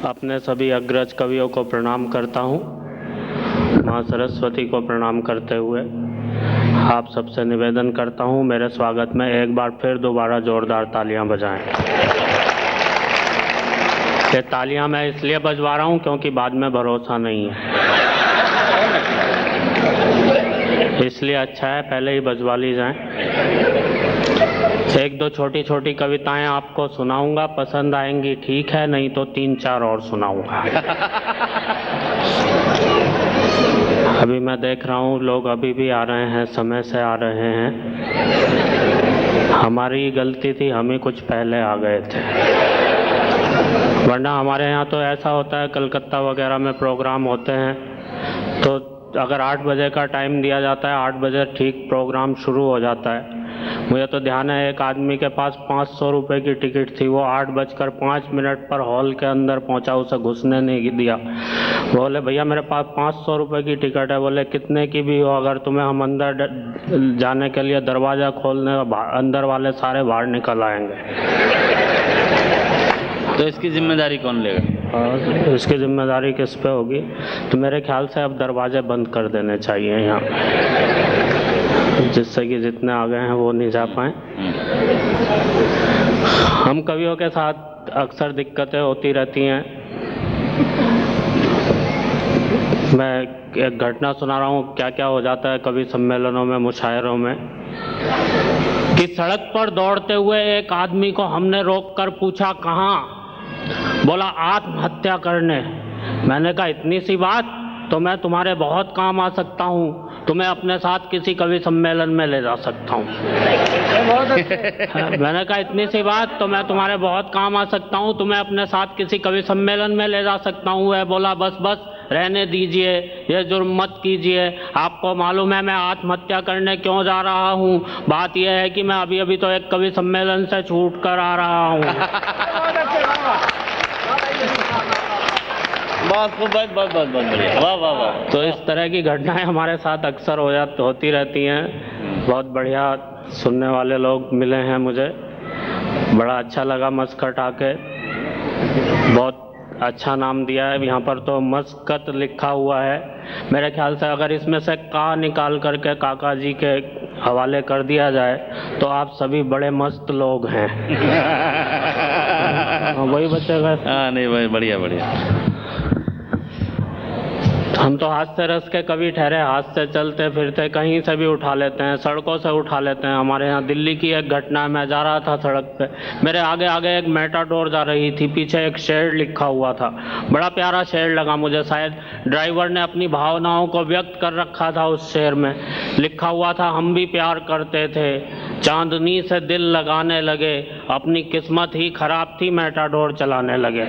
अपने सभी अग्रज कवियों को प्रणाम करता हूँ। माँ सरस्वती को प्रणाम करते हुए आप सबसे निवेदन करता हूँ, मेरे स्वागत में एक बार फिर दोबारा जोरदार तालियां बजाएं। ये तालियां मैं इसलिए बजवा रहा हूँ क्योंकि बाद में भरोसा नहीं है, इसलिए अच्छा है पहले ही बजवा ली जाएं। एक दो छोटी छोटी कविताएं आपको सुनाऊंगा, पसंद आएंगी ठीक है, नहीं तो 3-4 और सुनाऊंगा। अभी मैं देख रहा हूँ लोग अभी भी आ रहे हैं, समय से आ रहे हैं। हमारी गलती थी, हम ही कुछ पहले आ गए थे, वरना हमारे यहाँ तो ऐसा होता है, कलकत्ता वगैरह में प्रोग्राम होते हैं तो अगर 8 बजे का टाइम दिया जाता है, 8 बजे ठीक प्रोग्राम शुरू हो जाता है। मुझे तो ध्यान है एक आदमी के पास 500 रुपये की टिकट थी, वो 8:05 पर हॉल के अंदर पहुंचा, उसे घुसने नहीं दिया। बोले भैया मेरे पास 500 रुपये की टिकट है। बोले कितने की भी हो, अगर तुम्हें हम अंदर जाने के लिए दरवाज़ा खोलने, अंदर वाले सारे बाहर निकल आएंगे। तो इसकी जिम्मेदारी कौन लेगा? इसकी जिम्मेदारी किस पे होगी? तो मेरे ख्याल से अब दरवाजे बंद कर देने चाहिए यहाँ, जिससे कि जितने आ गए हैं वो नहीं जा पाए। हम कवियों के साथ अक्सर दिक्कतें होती रहती हैं। मैं एक घटना सुना रहा हूँ, क्या क्या हो जाता है कवि सम्मेलनों में, मुशायरों में, कि सड़क पर दौड़ते हुए एक आदमी को हमने रोककर पूछा कहाँ? बोला आत्महत्या करने। मैंने कहा इतनी सी बात, तो मैं तुम्हारे बहुत काम आ सकता हूँ, तुम्हें अपने साथ किसी कवि सम्मेलन में ले जा सकता हूँ। मैंने कहा इतनी सी बात, तो मैं तुम्हारे बहुत काम आ सकता हूँ, तुम्हें अपने साथ किसी कवि सम्मेलन में ले जा सकता हूँ। वह बोला बस बस रहने दीजिए, ये जुर्म मत कीजिए, आपको मालूम है मैं आत्महत्या करने क्यों जा रहा हूँ? बात यह है कि मैं अभी अभी तो एक कवि सम्मेलन से छूट कर आ रहा हूँ। बहुत बढ़िया, वाह वाह वाह। तो इस तरह की घटनाएं हमारे साथ अक्सर होती रहती हैं। बहुत बढ़िया सुनने वाले लोग मिले हैं मुझे, बड़ा अच्छा लगा मस्कट आके, बहुत अच्छा नाम दिया है। यहाँ पर तो मस्कत लिखा हुआ है, मेरे ख्याल से अगर इसमें से का निकाल करके काका जी के हवाले कर दिया जाए तो आप सभी बड़े मस्त लोग हैं। वही बचेगा। हाँ नहीं भाई, बढ़िया बढ़िया। हम तो हास्य रस के कवि ठहरे, हाथ से चलते फिरते कहीं से भी उठा लेते हैं, सड़कों से उठा लेते हैं। हमारे यहाँ दिल्ली की एक घटना है, मैं जा रहा था सड़क पे, मेरे आगे आगे एक मेटाडोर जा रही थी, पीछे एक शेर लिखा हुआ था, बड़ा प्यारा शेर लगा मुझे, शायद ड्राइवर ने अपनी भावनाओं को व्यक्त कर रखा था उस शेर में। लिखा हुआ था हम भी प्यार करते थे, चांदनी से दिल लगाने लगे, अपनी किस्मत ही खराब थी, मेटाडोर चलाने लगे।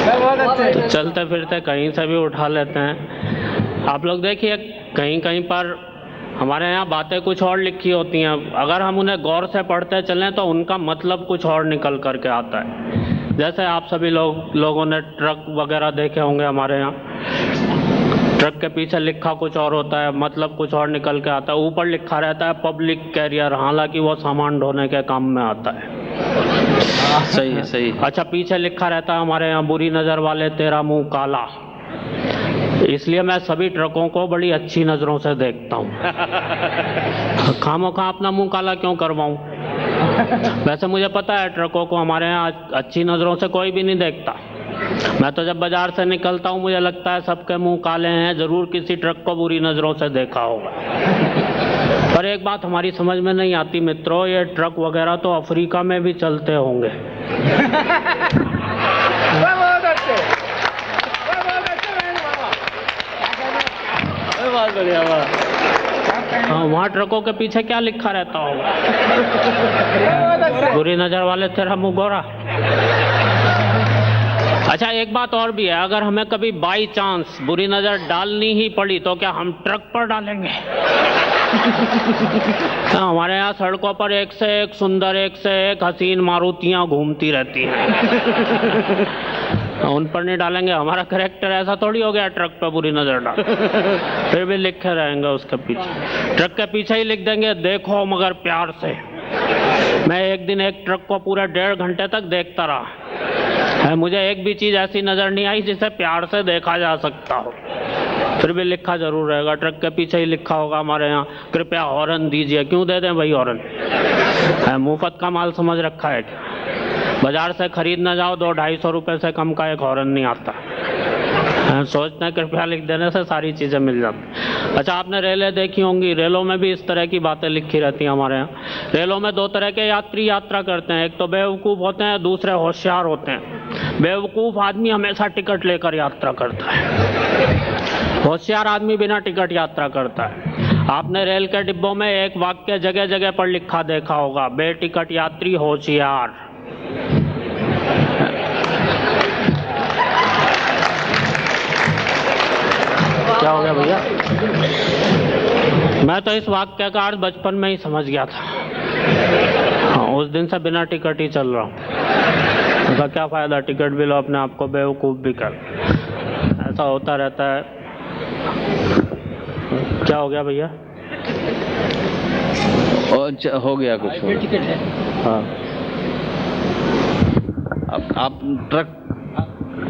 तो चलते फिरते कहीं से भी उठा लेते हैं। आप लोग देखिए कहीं कहीं पर हमारे यहाँ बातें कुछ और लिखी होती हैं, अगर हम उन्हें गौर से पढ़ते चलें तो उनका मतलब कुछ और निकल करके आता है। जैसे आप सभी लोगों ने ट्रक वगैरह देखे होंगे हमारे यहाँ, ट्रक के पीछे लिखा कुछ और होता है, मतलब कुछ और निकल के आता है। ऊपर लिखा रहता है पब्लिक कैरियर, हालांकि वो सामान ढोने के काम में आता है। सही है, सही। अच्छा, पीछे लिखा रहता है हमारे यहाँ बुरी नज़र वाले तेरा मुंह काला। इसलिए मैं सभी ट्रकों को बड़ी अच्छी नज़रों से देखता हूँ। खामोखा अपना मुंह काला क्यों करवाऊँ? वैसे मुझे पता है ट्रकों को हमारे यहाँ अच्छी नज़रों से कोई भी नहीं देखता। मैं तो जब बाजार से निकलता हूँ मुझे लगता है सबके मुंह काले हैं, जरूर किसी ट्रक को बुरी नज़रों से देखा होगा। पर एक बात हमारी समझ में नहीं आती मित्रों, ये ट्रक वगैरह तो अफ्रीका में भी चलते होंगे। हाँ, वहाँ ट्रकों के पीछे क्या लिखा रहता होगा? बुरी नजर वाले तेरा मुंह गोरा। अच्छा, एक बात और भी है, अगर हमें कभी बाई चांस बुरी नज़र डालनी ही पड़ी तो क्या हम ट्रक पर डालेंगे? हमारे यहाँ सड़कों पर एक से एक सुंदर, एक से एक हसीन मारुतियाँ घूमती रहती हैं। उन पर नहीं डालेंगे, हमारा कैरेक्टर ऐसा थोड़ी हो गया ट्रक पर बुरी नज़र डाल। फिर भी लिखे रहेंगे उसके पीछे, ट्रक के पीछे ही लिख देंगे देखो मगर प्यार से। मैं एक दिन एक ट्रक को पूरे 1.5 घंटे तक देखता रहा है, मुझे एक भी चीज़ ऐसी नज़र नहीं आई जिसे प्यार से देखा जा सकता हो। फिर भी लिखा जरूर रहेगा, ट्रक के पीछे ही लिखा होगा हमारे यहाँ, कृपया हॉर्न दीजिए। क्यों दे दें भाई हॉर्न? मुफ्त का माल समझ रखा है क्या? बाजार से खरीद ना जाओ 200-250 रुपये से कम का एक हॉर्न नहीं आता। सोचते हैं कृपया लिख देने से सारी चीज़ें मिल जाती। अच्छा, आपने रेलें देखी होंगी, रेलों में भी इस तरह की बातें लिखी रहती हैं हमारे यहाँ। रेलों में 2 तरह के यात्री यात्रा करते हैं, एक तो बेवकूफ़ होते हैं, दूसरे होशियार होते हैं। बेवकूफ़ आदमी हमेशा टिकट लेकर यात्रा करता है, होशियार आदमी बिना टिकट यात्रा करता है। आपने रेल के डिब्बों में एक वाक्य जगह जगह पर लिखा देखा होगा, बेटिकट यात्री होशियार। क्या हो गया भैया? मैं तो इस वाक्य का अर्थ बचपन में ही समझ गया था। हाँ, उस दिन से बिना टिकट ही चल रहा हूँ। उसका क्या फ़ायदा, टिकट भी लो, अपने आप को बेवकूफ़ भी कर। ऐसा होता रहता है। क्या हो गया भैया? और हो गया कुछ हो। टिकट है। हाँ, आप ट्रक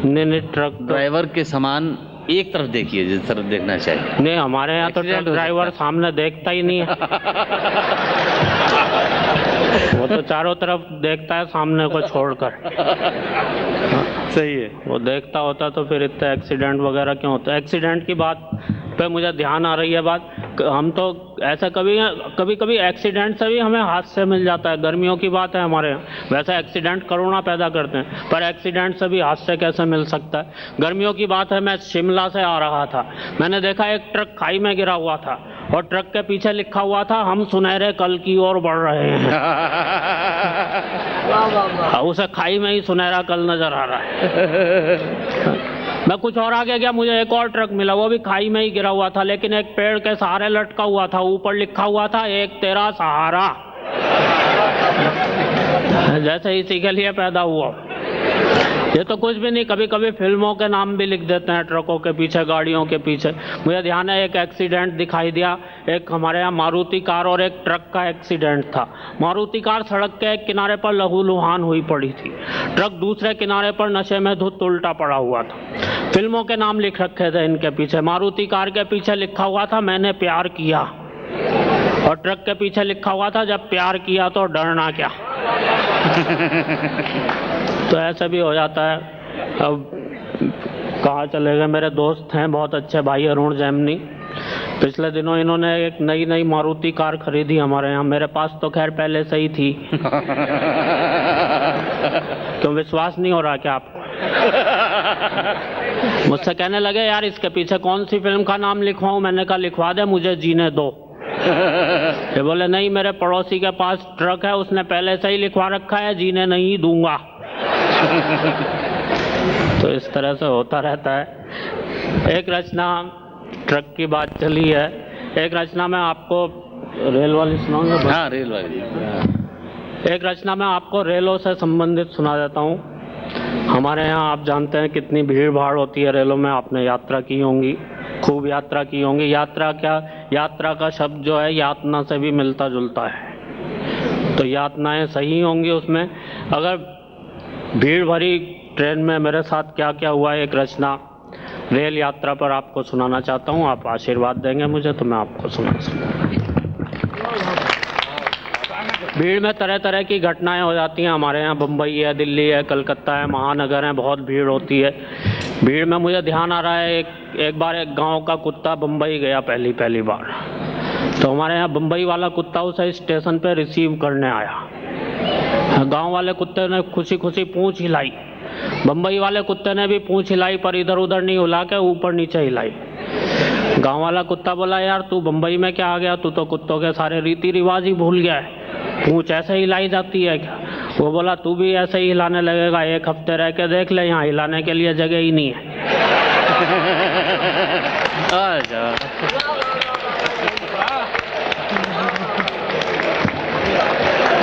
नहीं ट्रक ड्राइवर के समान एक तरफ देखिए जिस तरफ देखना चाहिए। नहीं, हमारे यहाँ तो ट्रक ड्राइवर सामने देखता ही नहीं है। वो तो चारों तरफ देखता है सामने को छोड़कर। सही है। वो देखता होता तो फिर इतने एक्सीडेंट वगैरह क्यों होते? एक्सीडेंट की बात पे मुझे ध्यान आ रही है बात। हम तो ऐसा कभी एक्सीडेंट से भी हमें हादसे मिल जाता है। गर्मियों की बात है हमारे यहाँ, वैसे एक्सीडेंट करोड़ों पैदा करते हैं, पर एक्सीडेंट से भी हादसे कैसे मिल सकता है? गर्मियों की बात है, मैं शिमला से आ रहा था, मैंने देखा एक ट्रक खाई में गिरा हुआ था और ट्रक के पीछे लिखा हुआ था, हम सुनहरे कल की ओर बढ़ रहे हैं। उसे खाई में ही सुनहरा कल नजर आ रहा है। मैं कुछ और आगे गया, मुझे एक और ट्रक मिला, वो भी खाई में ही गिरा हुआ था, लेकिन एक पेड़ के सहारे लटका हुआ था, ऊपर लिखा हुआ था, एक तेरा सहारा। जैसे इसी के लिए पैदा हुआ। ये तो कुछ भी नहीं, कभी कभी फिल्मों के नाम भी लिख देते हैं ट्रकों के पीछे, गाड़ियों के पीछे। मुझे ध्यान है एक एक्सीडेंट दिखाई दिया, एक हमारे यहाँ मारुति कार और एक ट्रक का एक्सीडेंट था। मारुति कार सड़क के एक किनारे पर लहूलुहान हुई पड़ी थी, ट्रक दूसरे किनारे पर नशे में धुत उल्टा पड़ा हुआ था। फिल्मों के नाम लिख रखे थे इनके पीछे। मारुति कार के पीछे लिखा हुआ था, मैंने प्यार किया, और ट्रक के पीछे लिखा हुआ था, जब प्यार किया तो डरना क्या। तो ऐसा भी हो जाता है। अब कहाँ चले गए? मेरे दोस्त हैं बहुत अच्छे भाई, अरुण जैमनी, पिछले दिनों इन्होंने एक नई मारुति कार खरीदी हमारे यहाँ। मेरे पास तो खैर पहले से ही थी। क्यों, विश्वास नहीं हो रहा क्या आपको? मुझसे कहने लगे, यार इसके पीछे कौन सी फिल्म का नाम लिखवाऊं? मैंने कहा लिखवा दे, मुझे जीने दो। ये बोले नहीं, मेरे पड़ोसी के पास ट्रक है, उसने पहले से ही लिखवा रखा है, जीने नहीं दूंगा। तो इस तरह से होता रहता है। एक रचना, ट्रक की बात चली है, एक रचना में आपको रेल वाली सुनाऊंगा। हाँ, रेल वाली। एक रचना में आपको रेलों से संबंधित सुना देता हूँ। हमारे यहाँ आप जानते हैं कितनी भीड़ भाड़ होती है रेलों में, आपने यात्रा की होंगी, खूब यात्रा की होंगी। यात्रा क्या, यात्रा का शब्द जो है यातना से भी मिलता जुलता है, तो यातनाएं सही होंगी उसमें। अगर भीड़ भरी ट्रेन में मेरे साथ क्या क्या हुआ, एक रचना रेल यात्रा पर आपको सुनाना चाहता हूँ। आप आशीर्वाद देंगे मुझे तो मैं आपको सुना सकूँगा। भीड़ में तरह तरह की घटनाएं हो जाती हैं हमारे यहाँ। बम्बई है, दिल्ली है, कलकत्ता है, महानगर है, बहुत भीड़ होती है। भीड़ में मुझे ध्यान आ रहा है, एक बार एक गांव का कुत्ता बम्बई गया पहली बार, तो हमारे यहाँ बम्बई वाला कुत्ता उसे स्टेशन पे रिसीव करने आया। गांव वाले कुत्ते ने खुशी खुशी पूंछ हिलाई, बम्बई वाले कुत्ते ने भी पूंछ हिलाई, पर इधर उधर नहीं हिला के ऊपर नीचे हिलाई। गांव वाला कुत्ता बोला, यार तू बम्बई में क्या आ गया, तू तो कुत्तों के सारे रीति रिवाज ही भूल गया है, पूंछ ऐसे हिलाई जाती है क्या? वो बोला, तू भी ऐसे ही हिलाने लगेगा, एक हफ्ते रह के देख ले, यहाँ हिलाने के लिए जगह ही नहीं है।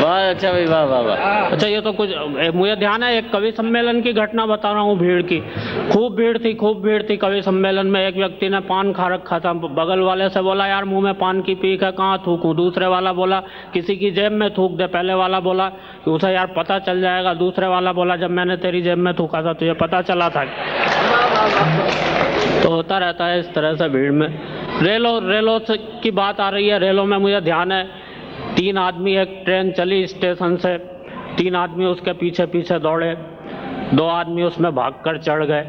वाह अच्छा भाई, वाह वाह वाह। अच्छा, ये तो कुछ मुझे ध्यान है, एक कवि सम्मेलन की घटना बता रहा हूँ भीड़ की। खूब भीड़ थी कवि सम्मेलन में। एक व्यक्ति ने पान खा रखा था, बगल वाले से बोला यार मुंह में पान की पीक है, कहाँ थूकूं? दूसरे वाला बोला किसी की जेब में थूक दे। पहले वाला बोला कि उसे यार पता चल जाएगा। दूसरे वाला बोला जब मैंने तेरी जेब में थूका था तुझे पता चला था। तो होता रहता है इस तरह से भीड़ में। रेलों की बात आ रही है। रेलों में मुझे ध्यान है 3 आदमी, एक ट्रेन चली स्टेशन से, 3 आदमी उसके पीछे पीछे दौड़े, 2 आदमी उसमें भागकर चढ़ गए।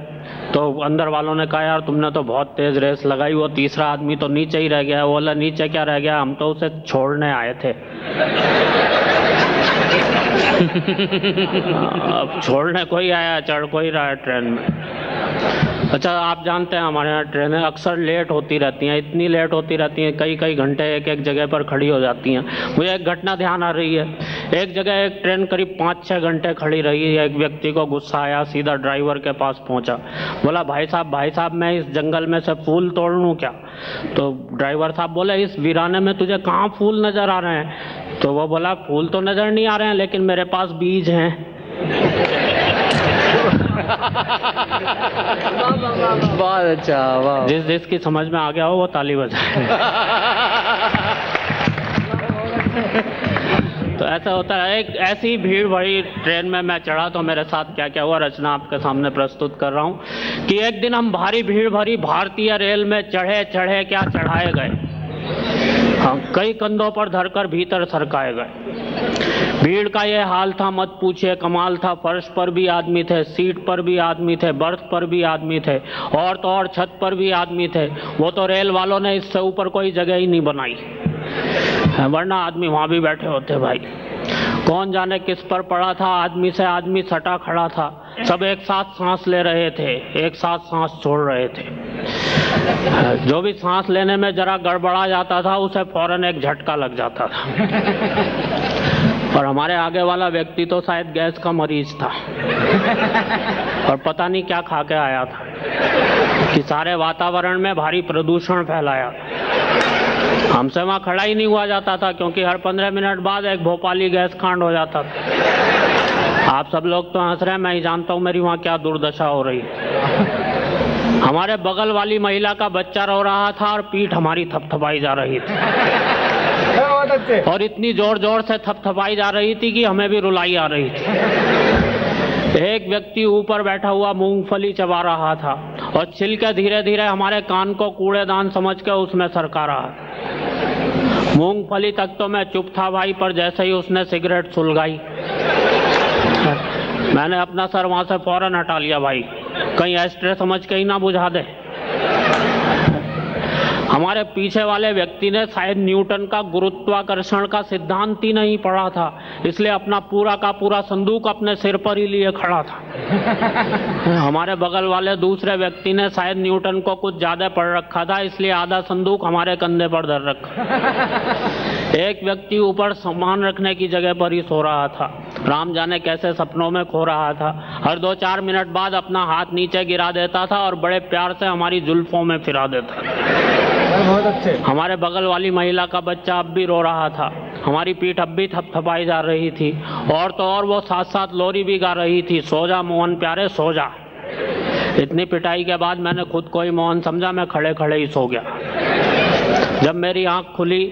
तो अंदर वालों ने कहा यार तुमने तो बहुत तेज रेस लगाई। वो तीसरा आदमी तो नीचे ही रह गया। वो बोला नीचे क्या रह गया, हम तो उसे छोड़ने आए थे। अब छोड़ने कोई आया, चढ़ कोई रहा है ट्रेन में। अच्छा, आप जानते हैं हमारे यहाँ ट्रेनें अक्सर लेट होती रहती हैं। इतनी लेट होती रहती हैं, कई घंटे एक जगह पर खड़ी हो जाती हैं। मुझे एक घटना ध्यान आ रही है। एक जगह एक ट्रेन करीब 5-6 घंटे खड़ी रही। एक व्यक्ति को गुस्सा आया, सीधा ड्राइवर के पास पहुंचा, बोला भाई साहब मैं इस जंगल में से फूल तोड़ लूं क्या? तो ड्राइवर साहब बोले इस वीराने में तुझे कहाँ फूल नजर आ रहे हैं? तो वो बोला फूल तो नजर नहीं आ रहे हैं लेकिन मेरे पास बीज हैं। बहुत अच्छा, वाह। जिसकी समझ में आ गया हो वो ताली बजाए। तो ऐसा होता है। एक ऐसी भीड़ भरी ट्रेन में मैं चढ़ा तो मेरे साथ क्या क्या हुआ रचना आपके सामने प्रस्तुत कर रहा हूँ कि एक दिन हम भारी भीड़ भरी भारतीय रेल में चढ़े क्या चढ़ाए गए। हाँ, कई कंधों पर धरकर भीतर सरकाए गए। भीड़ का ये हाल था मत पूछिए, कमाल था। फर्श पर भी आदमी थे, सीट पर भी आदमी थे, बर्थ पर भी आदमी थे, और तो और छत पर भी आदमी थे। वो तो रेल वालों ने इससे ऊपर कोई जगह ही नहीं बनाई, वरना आदमी वहाँ भी बैठे होते भाई। कौन जाने किस पर पड़ा था, आदमी से आदमी सटा खड़ा था। सब एक साथ सांस ले रहे थे, एक साथ सांस छोड़ रहे थे। जो भी सांस लेने में जरा गड़बड़ा जाता था उसे फौरन एक झटका लग जाता था। और हमारे आगे वाला व्यक्ति तो शायद गैस का मरीज था और पता नहीं क्या खा के आया था कि सारे वातावरण में भारी प्रदूषण फैलाया। हमसे वहाँ खड़ा ही नहीं हुआ जाता था क्योंकि हर 15 मिनट बाद एक भोपाली गैस कांड हो जाता था। आप सब लोग तो हंस रहे हैं, मैं ही जानता हूँ मेरी वहाँ क्या दुर्दशा हो रही है। हमारे बगल वाली महिला का बच्चा रो रहा था और पीठ हमारी थपथपाई जा रही थी, और इतनी जोर जोर से थपथपाई जा रही थी कि हमें भी रुलाई आ रही थी। एक व्यक्ति ऊपर बैठा हुआ मूंगफली चबा रहा था और छिलके धीरे धीरे हमारे कान को कूड़ेदान समझ के उसमें सरका रहा था। मूंगफली तक तो मैं चुप था भाई, पर जैसे ही उसने सिगरेट सुलगाई मैंने अपना सर वहां से फौरन हटा लिया भाई, कहीं एस्ट्रे समझ के ही ना बुझा दे। हमारे पीछे वाले व्यक्ति ने शायद न्यूटन का गुरुत्वाकर्षण का सिद्धांत ही नहीं पढ़ा था, इसलिए अपना पूरा का पूरा संदूक अपने सिर पर ही लिए खड़ा था। हमारे बगल वाले दूसरे व्यक्ति ने शायद न्यूटन को कुछ ज्यादा पढ़ रखा था, इसलिए आधा संदूक हमारे कंधे पर धर रखा। एक व्यक्ति ऊपर सामान रखने की जगह पर ही सो रहा था, राम जाने कैसे सपनों में खो रहा था। हर 2-4 मिनट बाद अपना हाथ नीचे गिरा देता था और बड़े प्यार से हमारी जुल्फों में फिरा देता था। बहुत अच्छे। हमारे बगल वाली महिला का बच्चा अब भी रो रहा था, हमारी पीठ अब भी थपथपाई जा रही थी, और तो और वो साथ साथ लोरी भी गा रही थी, सो जा मोहन प्यारे सो जा। इतनी पिटाई के बाद मैंने खुद को ही मोहन समझा, मैं खड़े खड़े ही सो गया। जब मेरी आंख खुली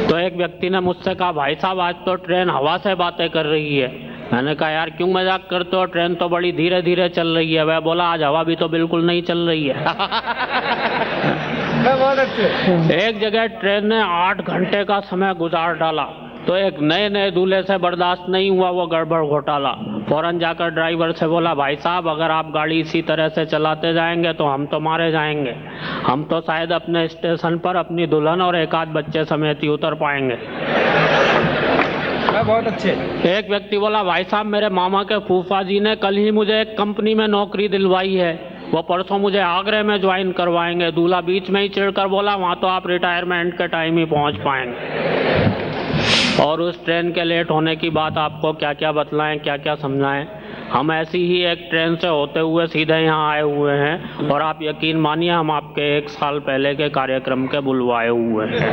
तो एक व्यक्ति ने मुझसे कहा भाई साहब आज तो ट्रेन हवा से बातें कर रही है। मैंने कहा यार क्यों मजाक करते हो, ट्रेन तो बड़ी धीरे धीरे चल रही है। वह बोला आज हवा भी तो बिल्कुल नहीं चल रही है। बहुत अच्छे। एक जगह ट्रेन ने 8 घंटे का समय गुजार डाला तो एक नए दूल्हे से बर्दाश्त नहीं हुआ वो गड़बड़ घोटाला। फौरन जाकर ड्राइवर से बोला भाई साहब अगर आप गाड़ी इसी तरह से चलाते जाएंगे तो हम तो मारे जाएंगे, हम तो शायद अपने स्टेशन पर अपनी दुल्हन और एक आध बच्चे समेत ही उतर पाएंगे। बहुत अच्छे। एक व्यक्ति बोला भाई साहब मेरे मामा के फूफा जी ने कल ही मुझे एक कंपनी में नौकरी दिलवाई है, वो परसों मुझे आगरे में ज्वाइन करवाएंगे। दूल्हा बीच में ही चिढ़कर बोला वहाँ तो आप रिटायरमेंट के टाइम ही पहुँच पाएंगे। और उस ट्रेन के लेट होने की बात आपको क्या क्या बतलाएं, क्या क्या समझाएं। हम ऐसी ही एक ट्रेन से होते हुए सीधे यहाँ आए हुए हैं, और आप यकीन मानिए हम आपके 1 साल पहले के कार्यक्रम के बुलवाए हुए हैं।